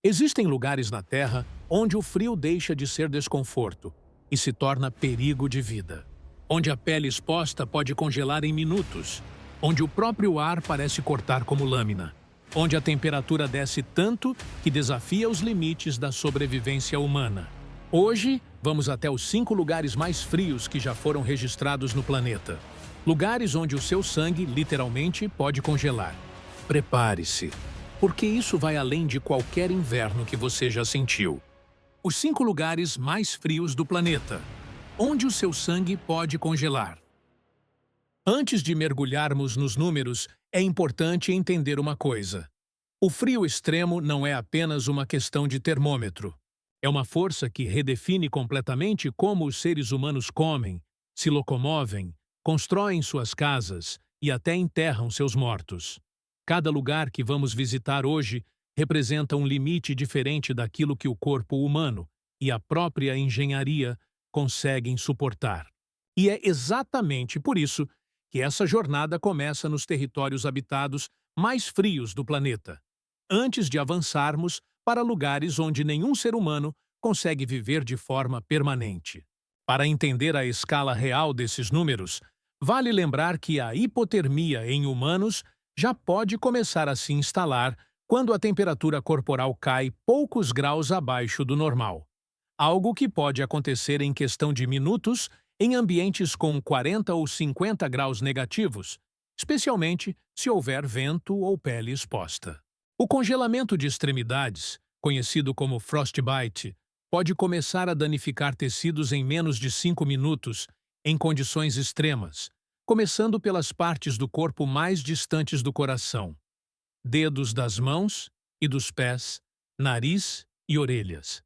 Existem lugares na Terra onde o frio deixa de ser desconforto e se torna perigo de vida. Onde a pele exposta pode congelar em minutos. Onde o próprio ar parece cortar como lâmina. Onde a temperatura desce tanto que desafia os limites da sobrevivência humana. Hoje, vamos até os 5 lugares mais frios que já foram registrados no planeta. Lugares onde o seu sangue, literalmente, pode congelar. Prepare-se, porque isso vai além de qualquer inverno que você já sentiu. Os 5 lugares mais frios do planeta, onde o seu sangue pode congelar. Antes de mergulharmos nos números, é importante entender uma coisa. O frio extremo não é apenas uma questão de termômetro. É uma força que redefine completamente como os seres humanos comem, se locomovem, constroem suas casas e até enterram seus mortos. Cada lugar que vamos visitar hoje representa um limite diferente daquilo que o corpo humano e a própria engenharia conseguem suportar. E é exatamente por isso que essa jornada começa nos territórios habitados mais frios do planeta, antes de avançarmos para lugares onde nenhum ser humano consegue viver de forma permanente. Para entender a escala real desses números, vale lembrar que a hipotermia em humanos já pode começar a se instalar quando a temperatura corporal cai poucos graus abaixo do normal. Algo que pode acontecer em questão de minutos em ambientes com 40 ou 50 graus negativos, especialmente se houver vento ou pele exposta. O congelamento de extremidades, conhecido como frostbite, pode começar a danificar tecidos em menos de 5 minutos em condições extremas, começando pelas partes do corpo mais distantes do coração, dedos das mãos e dos pés, nariz e orelhas.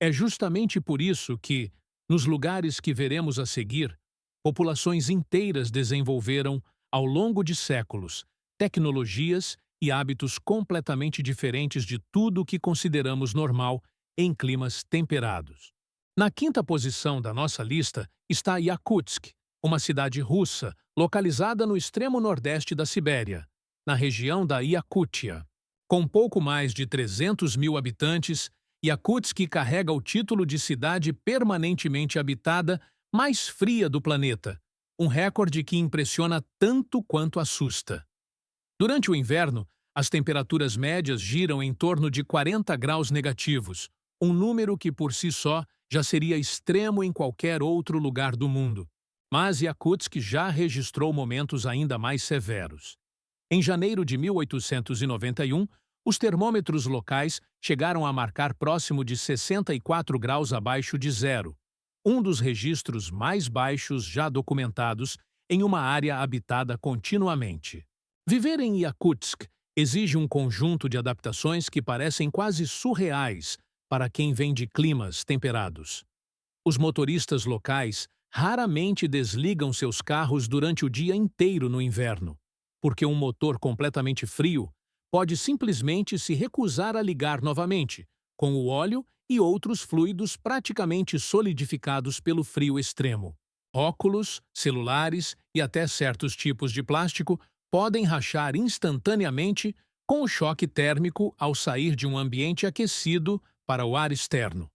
É justamente por isso que, nos lugares que veremos a seguir, populações inteiras desenvolveram, ao longo de séculos, tecnologias e hábitos completamente diferentes de tudo o que consideramos normal em climas temperados. Na quinta posição da nossa lista está Yakutsk, uma cidade russa localizada no extremo nordeste da Sibéria, na região da Iacútia. Com pouco mais de 300 mil habitantes, Yakutsk carrega o título de cidade permanentemente habitada mais fria do planeta, um recorde que impressiona tanto quanto assusta. Durante o inverno, as temperaturas médias giram em torno de 40 graus negativos, um número que por si só já seria extremo em qualquer outro lugar do mundo. Mas Yakutsk já registrou momentos ainda mais severos. Em janeiro de 1891, os termômetros locais chegaram a marcar próximo de 64 graus abaixo de zero, um dos registros mais baixos já documentados em uma área habitada continuamente. Viver em Yakutsk exige um conjunto de adaptações que parecem quase surreais para quem vem de climas temperados. Os motoristas locais raramente desligam seus carros durante o dia inteiro no inverno, porque um motor completamente frio pode simplesmente se recusar a ligar novamente, com o óleo e outros fluidos praticamente solidificados pelo frio extremo. Óculos, celulares e até certos tipos de plástico podem rachar instantaneamente com o choque térmico ao sair de um ambiente aquecido para o ar externo.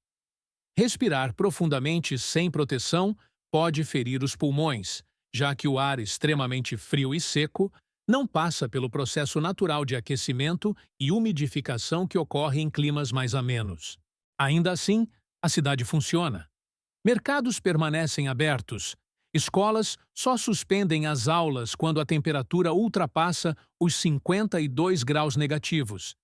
Respirar profundamente sem proteção pode ferir os pulmões, já que o ar extremamente frio e seco não passa pelo processo natural de aquecimento e umidificação que ocorre em climas mais amenos. Ainda assim, a cidade funciona. Mercados permanecem abertos. Escolas só suspendem as aulas quando a temperatura ultrapassa os 52 graus negativos.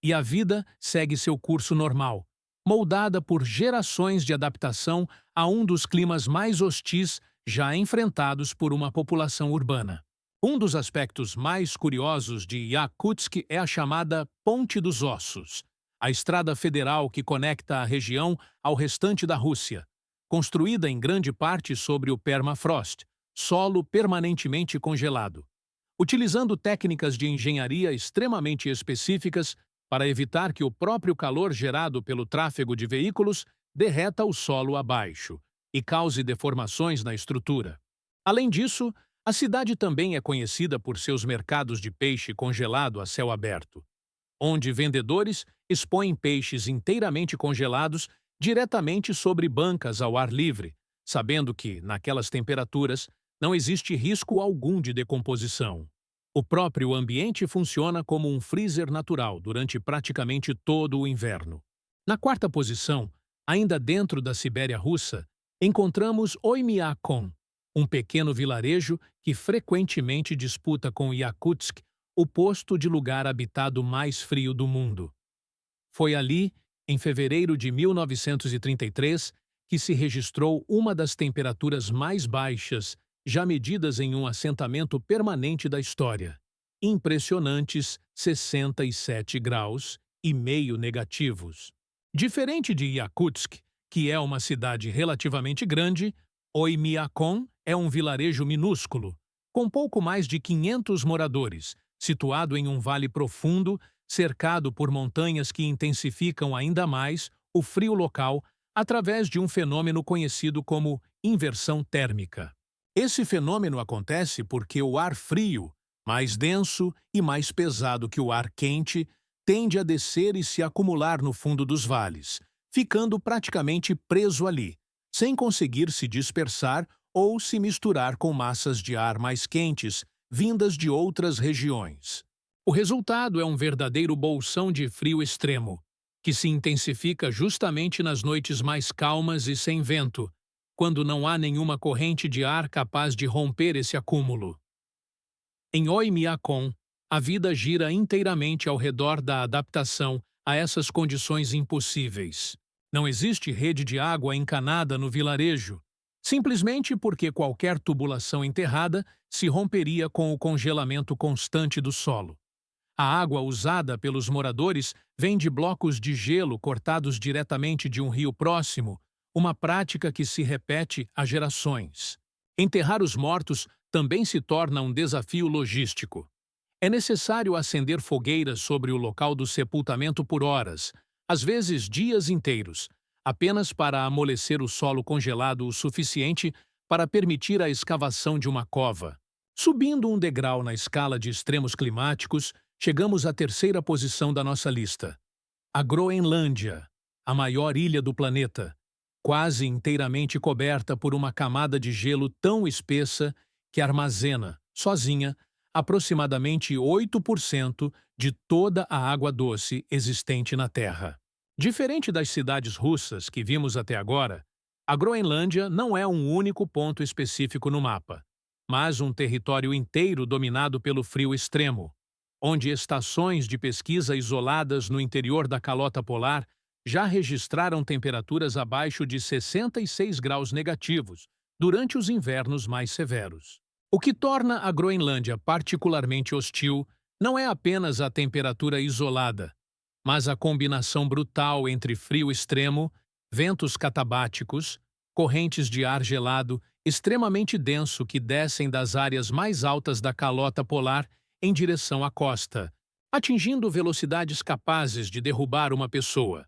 E a vida segue seu curso normal, moldada por gerações de adaptação a um dos climas mais hostis já enfrentados por uma população urbana. Um dos aspectos mais curiosos de Yakutsk é a chamada Ponte dos Ossos, a estrada federal que conecta a região ao restante da Rússia, construída em grande parte sobre o permafrost, solo permanentemente congelado, utilizando técnicas de engenharia extremamente específicas para evitar que o próprio calor gerado pelo tráfego de veículos derreta o solo abaixo e cause deformações na estrutura. Além disso, a cidade também é conhecida por seus mercados de peixe congelado a céu aberto, onde vendedores expõem peixes inteiramente congelados diretamente sobre bancas ao ar livre, sabendo que, naquelas temperaturas, não existe risco algum de decomposição. O próprio ambiente funciona como um freezer natural durante praticamente todo o inverno. Na quarta posição, ainda dentro da Sibéria russa, encontramos Oymyakon, um pequeno vilarejo que frequentemente disputa com Yakutsk o posto de lugar habitado mais frio do mundo. Foi ali, em fevereiro de 1933, que se registrou uma das temperaturas mais baixas já medidas em um assentamento permanente da história. Impressionantes 67 graus e meio negativos. Diferente de Yakutsk, que é uma cidade relativamente grande, Oymyakon é um vilarejo minúsculo, com pouco mais de 500 moradores, situado em um vale profundo, cercado por montanhas que intensificam ainda mais o frio local através de um fenômeno conhecido como inversão térmica. Esse fenômeno acontece porque o ar frio, mais denso e mais pesado que o ar quente, tende a descer e se acumular no fundo dos vales, ficando praticamente preso ali, sem conseguir se dispersar ou se misturar com massas de ar mais quentes, vindas de outras regiões. O resultado é um verdadeiro bolsão de frio extremo, que se intensifica justamente nas noites mais calmas e sem vento, quando não há nenhuma corrente de ar capaz de romper esse acúmulo. Em Oymyakon, a vida gira inteiramente ao redor da adaptação a essas condições impossíveis. Não existe rede de água encanada no vilarejo, simplesmente porque qualquer tubulação enterrada se romperia com o congelamento constante do solo. A água usada pelos moradores vem de blocos de gelo cortados diretamente de um rio próximo, uma prática que se repete há gerações. Enterrar os mortos também se torna um desafio logístico. É necessário acender fogueiras sobre o local do sepultamento por horas, às vezes dias inteiros, apenas para amolecer o solo congelado o suficiente para permitir a escavação de uma cova. Subindo um degrau na escala de extremos climáticos, chegamos à terceira posição da nossa lista. A Groenlândia, a maior ilha do planeta, quase inteiramente coberta por uma camada de gelo tão espessa que armazena, sozinha, aproximadamente 8% de toda a água doce existente na Terra. Diferente das cidades russas que vimos até agora, a Groenlândia não é um único ponto específico no mapa, mas um território inteiro dominado pelo frio extremo, onde estações de pesquisa isoladas no interior da calota polar já registraram temperaturas abaixo de 66 graus negativos durante os invernos mais severos. O que torna a Groenlândia particularmente hostil não é apenas a temperatura isolada, mas a combinação brutal entre frio extremo, ventos catabáticos, correntes de ar gelado extremamente denso que descem das áreas mais altas da calota polar em direção à costa, atingindo velocidades capazes de derrubar uma pessoa,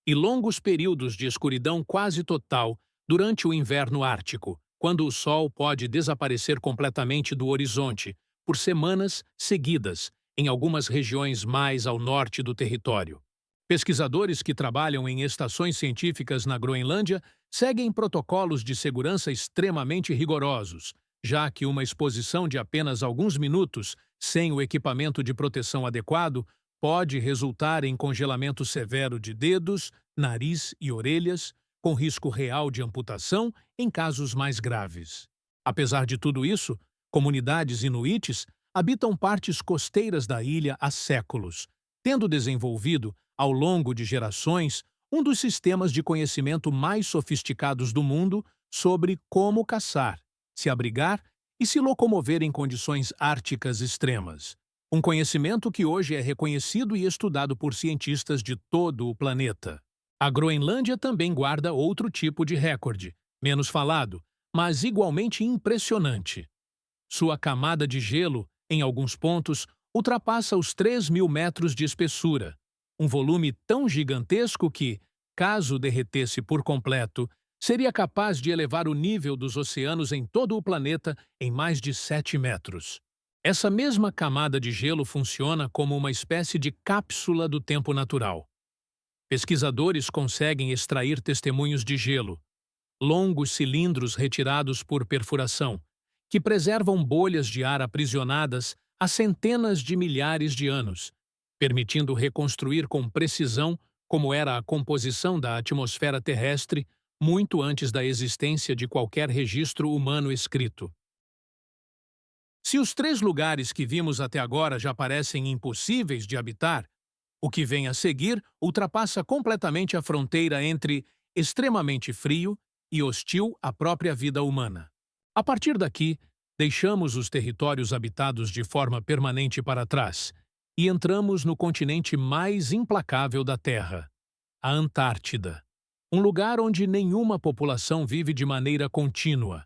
e longos períodos de escuridão quase total durante o inverno ártico, quando o sol pode desaparecer completamente do horizonte por semanas seguidas em algumas regiões mais ao norte do território. Pesquisadores que trabalham em estações científicas na Groenlândia seguem protocolos de segurança extremamente rigorosos, já que uma exposição de apenas alguns minutos sem o equipamento de proteção adequado pode resultar em congelamento severo de dedos, nariz e orelhas, com risco real de amputação em casos mais graves. Apesar de tudo isso, comunidades inuites habitam partes costeiras da ilha há séculos, tendo desenvolvido, ao longo de gerações, um dos sistemas de conhecimento mais sofisticados do mundo sobre como caçar, se abrigar e se locomover em condições árticas extremas. Um conhecimento que hoje é reconhecido e estudado por cientistas de todo o planeta. A Groenlândia também guarda outro tipo de recorde, menos falado, mas igualmente impressionante. Sua camada de gelo, em alguns pontos, ultrapassa os 3.000 metros de espessura, um volume tão gigantesco que, caso derretesse por completo, seria capaz de elevar o nível dos oceanos em todo o planeta em mais de 7 metros. Essa mesma camada de gelo funciona como uma espécie de cápsula do tempo natural. Pesquisadores conseguem extrair testemunhos de gelo, longos cilindros retirados por perfuração, que preservam bolhas de ar aprisionadas há centenas de milhares de anos, permitindo reconstruir com precisão como era a composição da atmosfera terrestre muito antes da existência de qualquer registro humano escrito. Se os 3 lugares que vimos até agora já parecem impossíveis de habitar, o que vem a seguir ultrapassa completamente a fronteira entre extremamente frio e hostil à própria vida humana. A partir daqui, deixamos os territórios habitados de forma permanente para trás e entramos no continente mais implacável da Terra, a Antártida. Um lugar onde nenhuma população vive de maneira contínua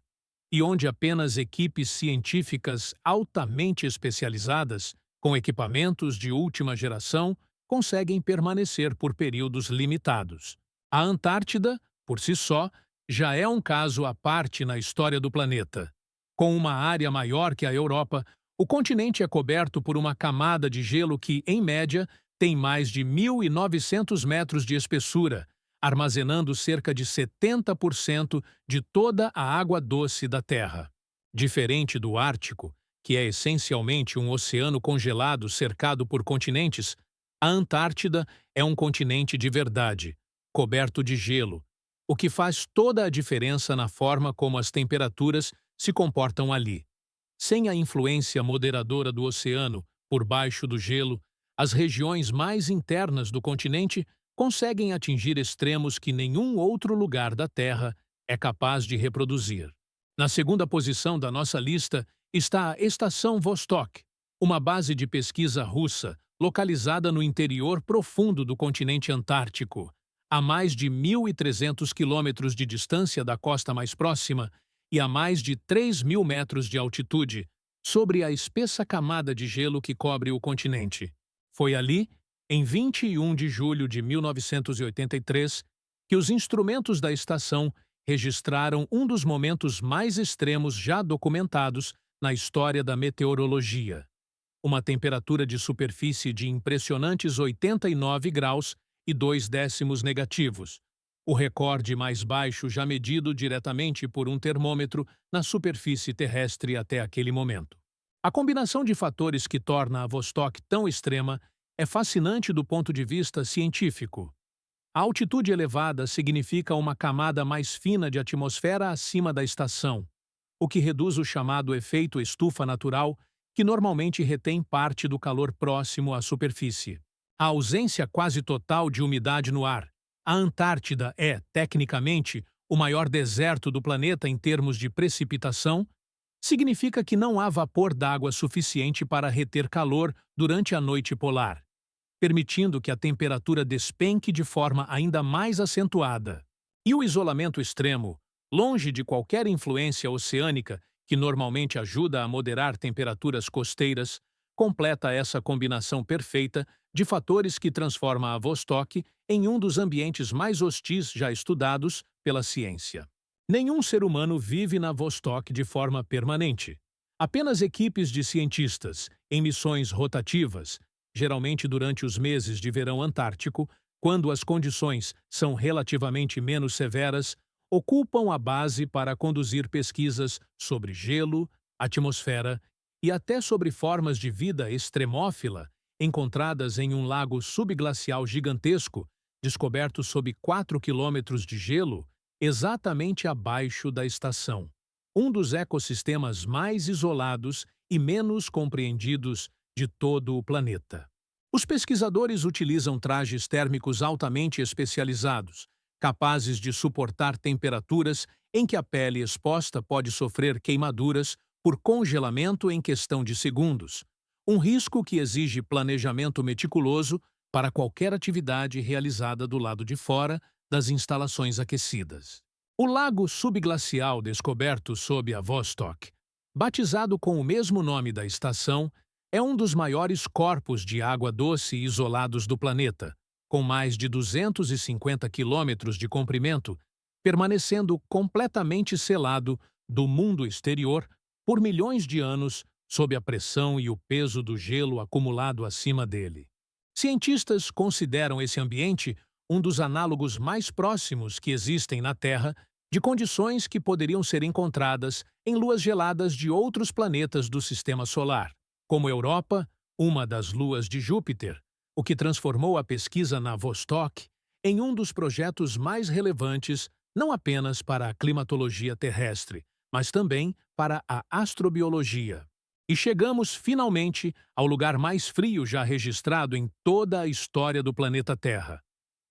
e onde apenas equipes científicas altamente especializadas, com equipamentos de última geração, conseguem permanecer por períodos limitados. A Antártida, por si só, já é um caso à parte na história do planeta. Com uma área maior que a Europa, o continente é coberto por uma camada de gelo que, em média, tem mais de 1.900 metros de espessura, armazenando cerca de 70% de toda a água doce da Terra. Diferente do Ártico, que é essencialmente um oceano congelado cercado por continentes, a Antártida é um continente de verdade, coberto de gelo, o que faz toda a diferença na forma como as temperaturas se comportam ali. Sem a influência moderadora do oceano por baixo do gelo, as regiões mais internas do continente conseguem atingir extremos que nenhum outro lugar da Terra é capaz de reproduzir. Na segunda posição da nossa lista está a Estação Vostok, uma base de pesquisa russa localizada no interior profundo do continente antártico, a mais de 1.300 quilômetros de distância da costa mais próxima e a mais de 3.000 metros de altitude, sobre a espessa camada de gelo que cobre o continente. Foi ali, em 21 de julho de 1983, que os instrumentos da estação registraram um dos momentos mais extremos já documentados na história da meteorologia. Uma temperatura de superfície de impressionantes 89 graus e 2 décimos negativos, o recorde mais baixo já medido diretamente por um termômetro na superfície terrestre até aquele momento. A combinação de fatores que torna a Vostok tão extrema é fascinante do ponto de vista científico. A altitude elevada significa uma camada mais fina de atmosfera acima da estação, o que reduz o chamado efeito estufa natural, que normalmente retém parte do calor próximo à superfície. A ausência quase total de umidade no ar. A Antártida é, tecnicamente, o maior deserto do planeta em termos de precipitação, significa que não há vapor d'água suficiente para reter calor durante a noite polar, permitindo que a temperatura despenque de forma ainda mais acentuada. E o isolamento extremo, longe de qualquer influência oceânica que normalmente ajuda a moderar temperaturas costeiras, completa essa combinação perfeita de fatores que transforma a Vostok em um dos ambientes mais hostis já estudados pela ciência. Nenhum ser humano vive na Vostok de forma permanente. Apenas equipes de cientistas, em missões rotativas, geralmente durante os meses de verão antártico, quando as condições são relativamente menos severas, ocupam a base para conduzir pesquisas sobre gelo, atmosfera e até sobre formas de vida extremófila encontradas em um lago subglacial gigantesco, descoberto sob 4 quilômetros de gelo, exatamente abaixo da estação. Um dos ecossistemas mais isolados e menos compreendidos de todo o planeta. Os pesquisadores utilizam trajes térmicos altamente especializados, capazes de suportar temperaturas em que a pele exposta pode sofrer queimaduras por congelamento em questão de segundos, um risco que exige planejamento meticuloso para qualquer atividade realizada do lado de fora das instalações aquecidas. O lago subglacial descoberto sob a Vostok, batizado com o mesmo nome da estação, é um dos maiores corpos de água doce isolados do planeta, com mais de 250 quilômetros de comprimento, permanecendo completamente selado do mundo exterior por milhões de anos sob a pressão e o peso do gelo acumulado acima dele. Cientistas consideram esse ambiente um dos análogos mais próximos que existem na Terra de condições que poderiam ser encontradas em luas geladas de outros planetas do Sistema Solar, como Europa, uma das luas de Júpiter, o que transformou a pesquisa na Vostok em um dos projetos mais relevantes não apenas para a climatologia terrestre, mas também para a astrobiologia. E chegamos, finalmente, ao lugar mais frio já registrado em toda a história do planeta Terra.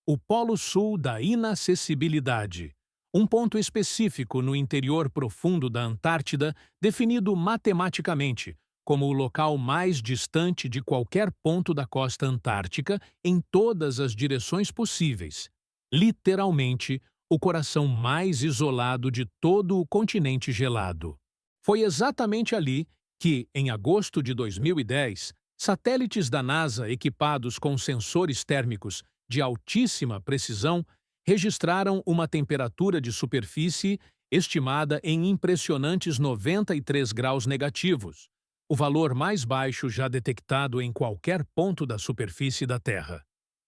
O Polo Sul da Inacessibilidade, um ponto específico no interior profundo da Antártida, definido matematicamente como o local mais distante de qualquer ponto da costa antártica em todas as direções possíveis. Literalmente, o coração mais isolado de todo o continente gelado. Foi exatamente ali que, em agosto de 2010, satélites da NASA equipados com sensores térmicos de altíssima precisão registraram uma temperatura de superfície estimada em impressionantes 93 graus negativos, o valor mais baixo já detectado em qualquer ponto da superfície da Terra,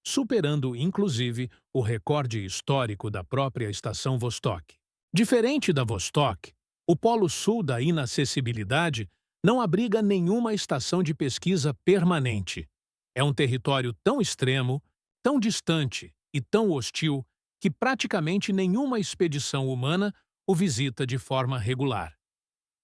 superando, inclusive, o recorde histórico da própria estação Vostok. Diferente da Vostok, o Polo Sul da Inacessibilidade não abriga nenhuma estação de pesquisa permanente. É um território tão extremo, tão distante e tão hostil que praticamente nenhuma expedição humana o visita de forma regular.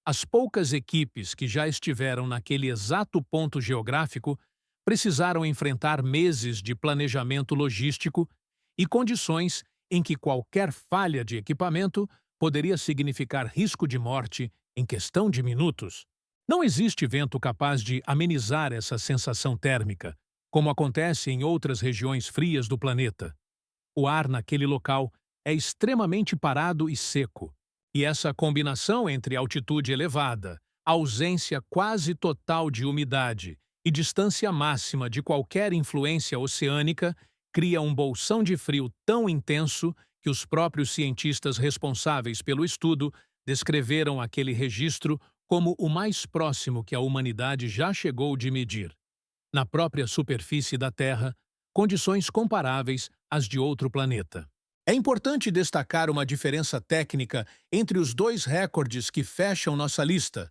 As poucas equipes que já estiveram naquele exato ponto geográfico precisaram enfrentar meses de planejamento logístico e condições em que qualquer falha de equipamento poderia significar risco de morte em questão de minutos. Não existe vento capaz de amenizar essa sensação térmica, como acontece em outras regiões frias do planeta. O ar naquele local é extremamente parado e seco, e essa combinação entre altitude elevada, ausência quase total de umidade e distância máxima de qualquer influência oceânica cria um bolsão de frio tão intenso que os próprios cientistas responsáveis pelo estudo descreveram aquele registro como o mais próximo que a humanidade já chegou de medir, na própria superfície da Terra, condições comparáveis às de outro planeta. É importante destacar uma diferença técnica entre os dois recordes que fecham nossa lista.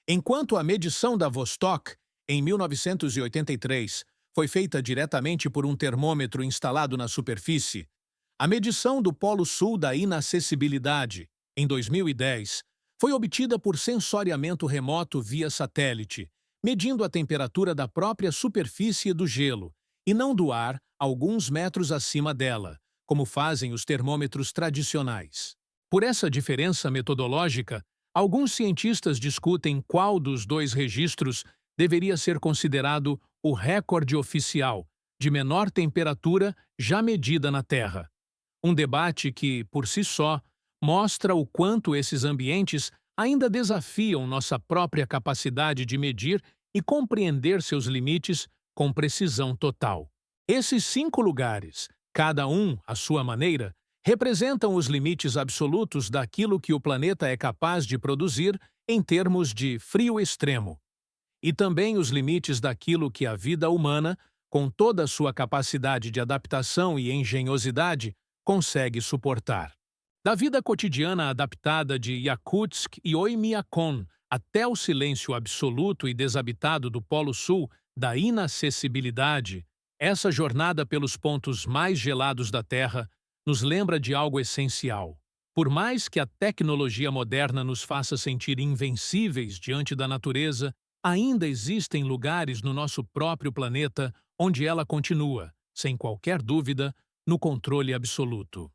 Enquanto a medição da Vostok, em 1983, foi feita diretamente por um termômetro instalado na superfície, a medição do Polo Sul da Inacessibilidade, em 2010, foi obtida por sensoriamento remoto via satélite, medindo a temperatura da própria superfície do gelo, e não do ar alguns metros acima dela, como fazem os termômetros tradicionais. Por essa diferença metodológica, alguns cientistas discutem qual dos dois registros deveria ser considerado o recorde oficial de menor temperatura já medida na Terra. Um debate que, por si só, mostra o quanto esses ambientes ainda desafiam nossa própria capacidade de medir e compreender seus limites com precisão total. Esses 5 lugares, cada um à sua maneira, representam os limites absolutos daquilo que o planeta é capaz de produzir em termos de frio extremo, e também os limites daquilo que a vida humana, com toda a sua capacidade de adaptação e engenhosidade, consegue suportar. Da vida cotidiana adaptada de Yakutsk e Oymyakon até o silêncio absoluto e desabitado do Polo Sul da Inacessibilidade, essa jornada pelos pontos mais gelados da Terra nos lembra de algo essencial. Por mais que a tecnologia moderna nos faça sentir invencíveis diante da natureza, ainda existem lugares no nosso próprio planeta onde ela continua, sem qualquer dúvida, no controle absoluto.